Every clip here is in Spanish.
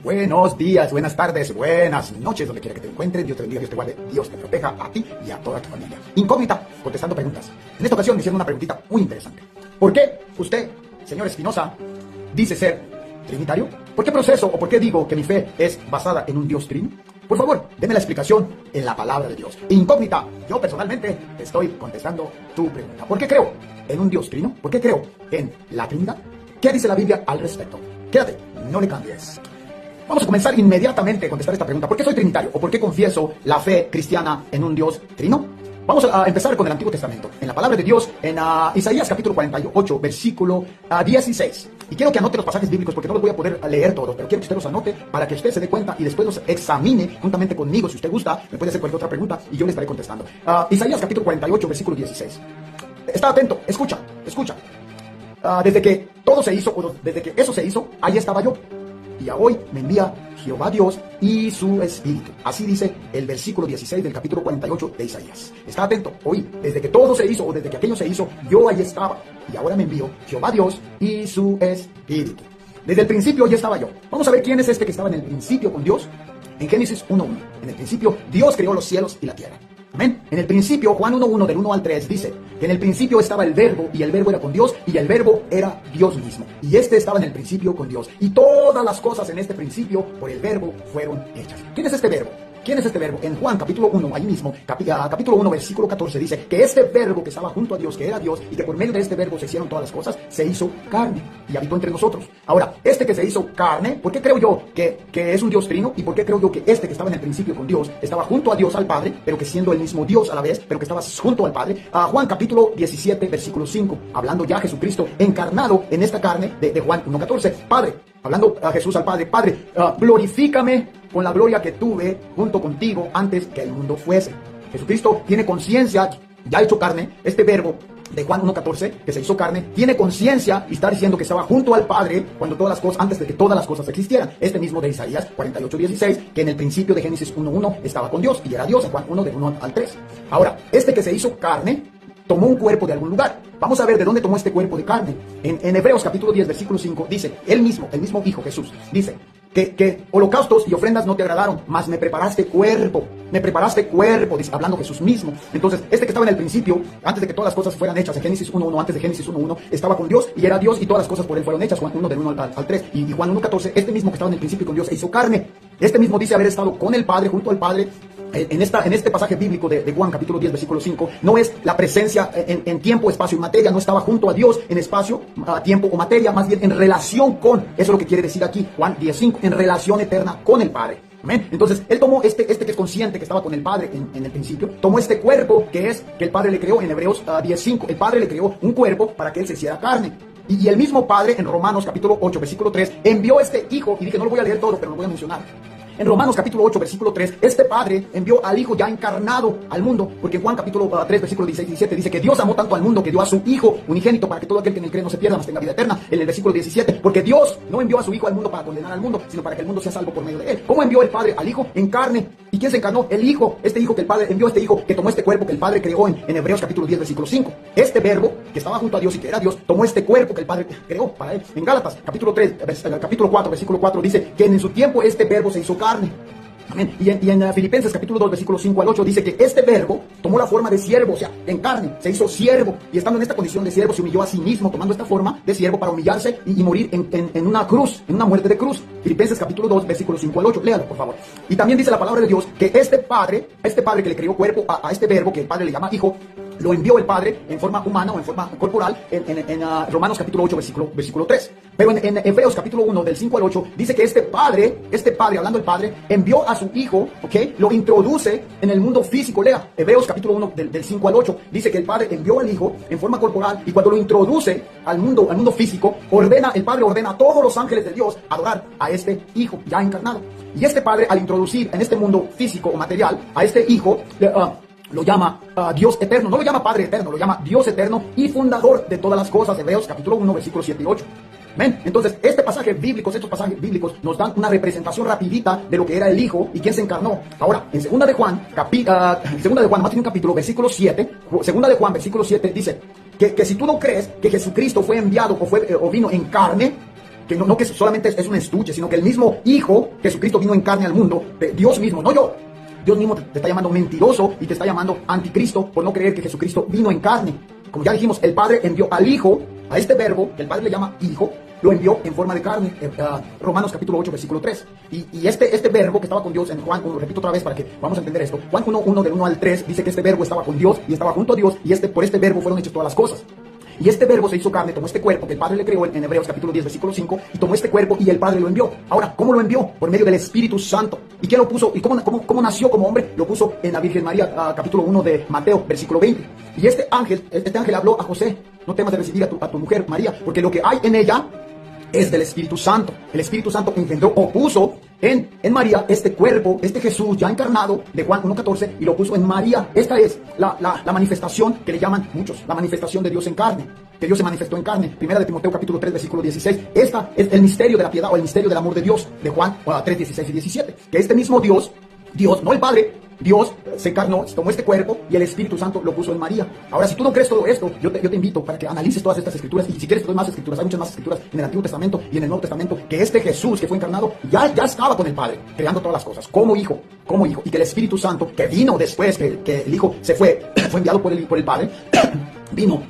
Buenos días, buenas tardes, buenas noches, donde quiera que te encuentres. Dios te bendiga, Dios te guarde, Dios te proteja a ti y a toda tu familia. Incógnita, contestando preguntas. En esta ocasión me hicieron una preguntita muy interesante. ¿Por qué usted, señor Espinosa, dice ser trinitario? ¿Por qué proceso o por qué digo que mi fe es basada en un Dios trino? Por favor, deme la explicación en la palabra de Dios. Incógnita, yo personalmente estoy contestando tu pregunta. ¿Por qué creo en un Dios trino? ¿Por qué creo en la Trinidad? ¿Qué dice la Biblia al respecto? Quédate, no le cambies. Vamos a comenzar inmediatamente a contestar esta pregunta. ¿Por qué soy trinitario? ¿O por qué confieso la fe cristiana en un Dios trino? Vamos a empezar con el Antiguo Testamento. En la palabra de Dios, en Isaías capítulo 48, versículo 16. Y quiero que anote los pasajes bíblicos porque no los voy a poder leer todos, pero quiero que usted los anote para que usted se dé cuenta y después los examine juntamente conmigo. Si usted gusta, me puede hacer cualquier otra pregunta y yo le estaré contestando. Isaías capítulo 48, versículo 16. Está atento, escucha. Desde que todo se hizo, o desde que eso se hizo, ahí estaba yo. Y a hoy me envía Jehová Dios y su Espíritu. Así dice el versículo 16 del capítulo 48 de Isaías. Está atento, hoy, desde que todo se hizo o desde que aquello se hizo, yo ahí estaba. Y ahora me envió Jehová Dios y su Espíritu. Desde el principio ya estaba yo. Vamos a ver quién es este que estaba en el principio con Dios. En Génesis 1:1. En el principio Dios creó los cielos y la tierra. Amén. En el principio, Juan 1:1 del 1 al 3 dice que en el principio estaba el verbo y el verbo era con Dios y el verbo era Dios mismo. Y este estaba en el principio con Dios. Y todas las cosas en este principio por el verbo fueron hechas. ¿Quién es este verbo? ¿Quién es este verbo? En Juan capítulo 1, ahí mismo, capítulo 1, versículo 14, dice que este verbo que estaba junto a Dios, que era Dios, y que por medio de este verbo se hicieron todas las cosas, se hizo carne y habitó entre nosotros. Ahora, este que se hizo carne, ¿por qué creo yo que es un Dios trino? ¿Y por qué creo yo que este que estaba en el principio con Dios, estaba junto a Dios al Padre, pero que siendo el mismo Dios a la vez, pero que estaba junto al Padre? Juan capítulo 17, versículo 5, hablando ya Jesucristo encarnado en esta carne de Juan 1:14, Padre, hablando a Jesús al Padre, Padre, glorifícame con la gloria que tuve junto contigo antes que el mundo fuese. Jesucristo tiene conciencia, ya hecho carne, este verbo de Juan 1:14, que se hizo carne, tiene conciencia y está diciendo que estaba junto al Padre cuando todas las cosas, antes de que todas las cosas existieran. Este mismo de Isaías 48:16, que en el principio de Génesis 1:1 estaba con Dios y era Dios, en Juan 1 del 1 al 3. Ahora, este que se hizo carne, tomó un cuerpo de algún lugar. Vamos a ver de dónde tomó este cuerpo de carne. En Hebreos capítulo 10, versículo 5, dice, el mismo Hijo Jesús, dice, que holocaustos y ofrendas no te agradaron, mas me preparaste cuerpo, dice, hablando Jesús mismo. Entonces, este que estaba en el principio, antes de que todas las cosas fueran hechas, en Génesis 1:1, antes de Génesis 1:1, estaba con Dios y era Dios y todas las cosas por él fueron hechas, Juan 1 del 1 al 3, y Juan 1:14, este mismo que estaba en el principio con Dios se hizo carne. Este mismo dice haber estado con el Padre, junto al Padre. En este pasaje bíblico de Juan capítulo 10 versículo 5, no es la presencia en tiempo, espacio y materia, no estaba junto a Dios en espacio, tiempo o materia, más bien en relación con, eso es lo que quiere decir aquí Juan 10:5, en relación eterna con el Padre. Amén. Entonces, él tomó este que es consciente que estaba con el Padre en el principio, tomó este cuerpo que el Padre le creó en Hebreos 10:5, el Padre le creó un cuerpo para que él se hiciera carne. Y el mismo Padre en Romanos capítulo 8 versículo 3 envió este Hijo, y dije no lo voy a leer todo, pero lo voy a mencionar. En Romanos capítulo 8, versículo 3, este Padre envió al Hijo ya encarnado al mundo, porque en Juan capítulo 3, versículo 16 y 17 dice que Dios amó tanto al mundo que dio a su Hijo unigénito para que todo aquel que en él cree no se pierda, mas tenga vida eterna. En el versículo 17, porque Dios no envió a su Hijo al mundo para condenar al mundo, sino para que el mundo sea salvo por medio de él. ¿Cómo envió el Padre al Hijo? En carne. ¿Y quién se encarnó? El Hijo. Este Hijo que el Padre envió, este Hijo que tomó este cuerpo que el Padre creó en Hebreos capítulo 10, versículo 5. Este verbo que estaba junto a Dios y que era Dios, tomó este cuerpo que el Padre creó para él. En Gálatas capítulo 4, versículo 4 dice que en su tiempo este verbo se hizo carne. Amén. Y en Filipenses capítulo 2, versículos 5 al 8 dice que este verbo tomó la forma de siervo, o sea, en carne, se hizo siervo, y estando en esta condición de siervo se humilló a sí mismo, tomando esta forma de siervo para humillarse y morir en una cruz, en una muerte de cruz. Filipenses capítulo 2, versículos 5 al 8, léalo por favor. Y también dice la palabra de Dios que este padre que le creó cuerpo a este verbo que el Padre le llama Hijo, lo envió el Padre en forma humana o en forma corporal en Romanos capítulo 8, versículo 3. Pero en Hebreos capítulo 1, del 5 al 8, dice que este padre, hablando el Padre, envió a su Hijo, ¿ok? Lo introduce en el mundo físico. Lea Hebreos capítulo 1, del 5 al 8. Dice que el Padre envió al Hijo en forma corporal y cuando lo introduce al mundo físico, el Padre ordena a todos los ángeles de Dios adorar a este Hijo ya encarnado. Y este Padre, al introducir en este mundo físico o material a este Hijo, lo llama Dios eterno, no lo llama Padre eterno, lo llama Dios eterno y fundador de todas las cosas. Hebreos capítulo 1, versículos 7 y 8. ¿Ven? Entonces, estos pasajes bíblicos nos dan una representación rapidita de lo que era el Hijo y quién se encarnó. Ahora, en segunda de Juan, más tiene un capítulo, versículo 7, segunda de Juan, versículo 7, dice que si tú no crees que Jesucristo fue enviado o vino en carne, que no que solamente es un estuche, sino que el mismo Hijo, Jesucristo, vino en carne al mundo, Dios mismo, no yo. Dios mismo te está llamando mentiroso y te está llamando anticristo por no creer que Jesucristo vino en carne. Como ya dijimos, el Padre envió al Hijo, a este verbo, que el Padre le llama Hijo, lo envió en forma de carne. Romanos capítulo 8, versículo 3. Y este verbo que estaba con Dios en Juan, repito otra vez para que vamos a entender esto. Juan 1, del 1 al 3, dice que este verbo estaba con Dios y estaba junto a Dios, y por este verbo fueron hechas todas las cosas. Y este verbo se hizo carne, tomó este cuerpo que el Padre le creó en Hebreos capítulo 10, versículo 5, y tomó este cuerpo y el Padre lo envió. Ahora, ¿cómo lo envió? Por medio del Espíritu Santo. ¿Y quién lo puso? ¿Y cómo nació como hombre? Lo puso en la Virgen María, capítulo 1 de Mateo, versículo 20. Y este ángel habló a José: no temas de recibir a tu mujer María, porque lo que hay en ella es del Espíritu Santo. El Espíritu Santo engendró o puso en María este cuerpo, este Jesús ya encarnado de Juan 1.14, y lo puso en María. Esta es la manifestación que le llaman muchos, la manifestación de Dios en carne, que Dios se manifestó en carne. Primera de Timoteo capítulo 3, versículo 16. Esta es el misterio de la piedad o el misterio del amor de Dios, de Juan 3, 16 y 17. Que este mismo Dios, no el Padre, Dios se encarnó, tomó este cuerpo y el Espíritu Santo lo puso en María. Ahora, si tú no crees todo esto, yo te invito para que analices todas estas escrituras, y si quieres más escrituras, hay muchas más escrituras en el Antiguo Testamento y en el Nuevo Testamento, que este Jesús que fue encarnado ya estaba con el Padre, creando todas las cosas, como hijo, y que el Espíritu Santo, que vino después que el Hijo se fue enviado por el Padre, vino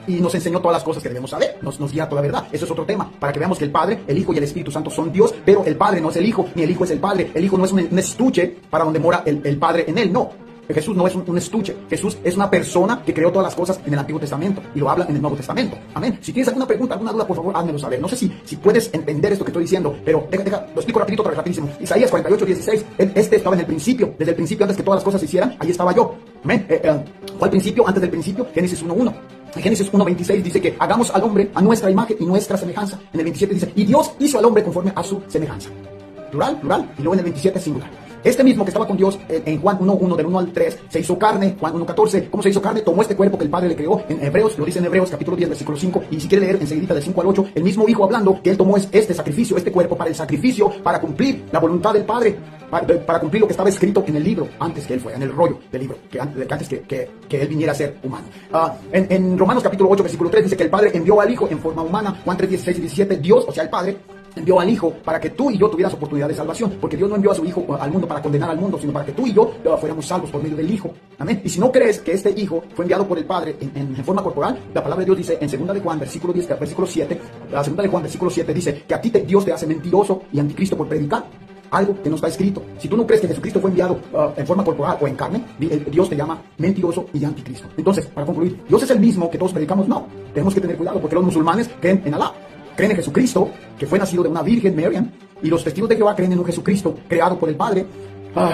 y nos enseñó todas las cosas que debemos saber, nos guía toda la verdad. Eso es otro tema, para que veamos que el Padre, el Hijo y el Espíritu Santo son Dios, pero el Padre no es el Hijo, ni el Hijo es el Padre. El Hijo no es un estuche para donde mora el Padre en él, no. Jesús no es un estuche. Jesús es una persona que creó todas las cosas en el Antiguo Testamento y lo habla en el Nuevo Testamento. Amén. Si tienes alguna pregunta, alguna duda, por favor, házmelo saber. No sé si puedes entender esto que estoy diciendo, pero lo explico rapidito, otra vez, rapidísimo. Isaías 48, 16. Este estaba en el principio, desde el principio, antes que todas las cosas se hicieran, ahí estaba yo. Amén. ¿Cuál principio? Antes del principio, Génesis 1.1. En Génesis 1.26 dice que hagamos al hombre a nuestra imagen y nuestra semejanza. En el 27 dice, y Dios hizo al hombre conforme a su semejanza. Plural, y luego en el 27 singular. Este mismo que estaba con Dios en Juan 1.1, del 1 al 3, se hizo carne. Juan 1.14, ¿cómo se hizo carne? Tomó este cuerpo que el Padre le creó. En Hebreos, lo dice en Hebreos capítulo 10, versículo 5, y si quiere leer enseguida del 5 al 8, el mismo Hijo hablando que Él tomó este sacrificio, este cuerpo para el sacrificio, para cumplir la voluntad del Padre, para cumplir lo que estaba escrito en el libro, antes que Él fuera, en el rollo del libro, antes que Él viniera a ser humano. En Romanos capítulo 8, versículo 3, dice que el Padre envió al Hijo en forma humana. Juan 3, 16 y 17, Dios, o sea el Padre, envió al Hijo para que tú y yo tuvieras oportunidad de salvación, porque Dios no envió a su Hijo al mundo para condenar al mundo, sino para que tú y yo fuéramos salvos por medio del Hijo. Amén. Y si no crees que este Hijo fue enviado por el Padre en forma corporal, la palabra de Dios dice en 2 de Juan, versículo 10, versículo 7, la 2 de Juan, versículo 7, dice que a ti Dios te hace mentiroso y anticristo por predicar algo que no está escrito. Si tú no crees que Jesucristo fue enviado en forma corporal o en carne, Dios te llama mentiroso y anticristo. Entonces, para concluir, ¿Dios es el mismo que todos predicamos? No. Tenemos que tener cuidado, porque los musulmanes creen en Alá, creen en Jesucristo, que fue nacido de una virgen, Miriam, y los testigos de Jehová creen en un Jesucristo creado por el Padre.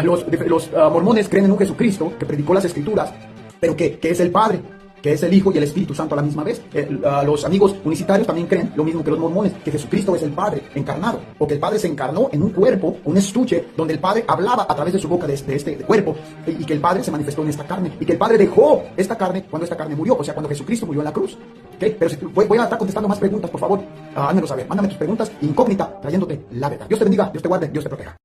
Los mormones creen en un Jesucristo que predicó las Escrituras, pero que es el Padre, que es el Hijo y el Espíritu Santo a la misma vez. Los amigos unicitarios también creen lo mismo que los mormones, que Jesucristo es el Padre encarnado, o que el Padre se encarnó en un cuerpo, un estuche, donde el Padre hablaba a través de su boca de este cuerpo, y que el Padre se manifestó en esta carne, y que el Padre dejó esta carne cuando esta carne murió, o sea, cuando Jesucristo murió en la cruz. ¿Okay? Pero voy a estar contestando más preguntas, por favor, házmelo saber. Mándame tus preguntas incógnita, trayéndote la verdad. Dios te bendiga, Dios te guarde, Dios te proteja.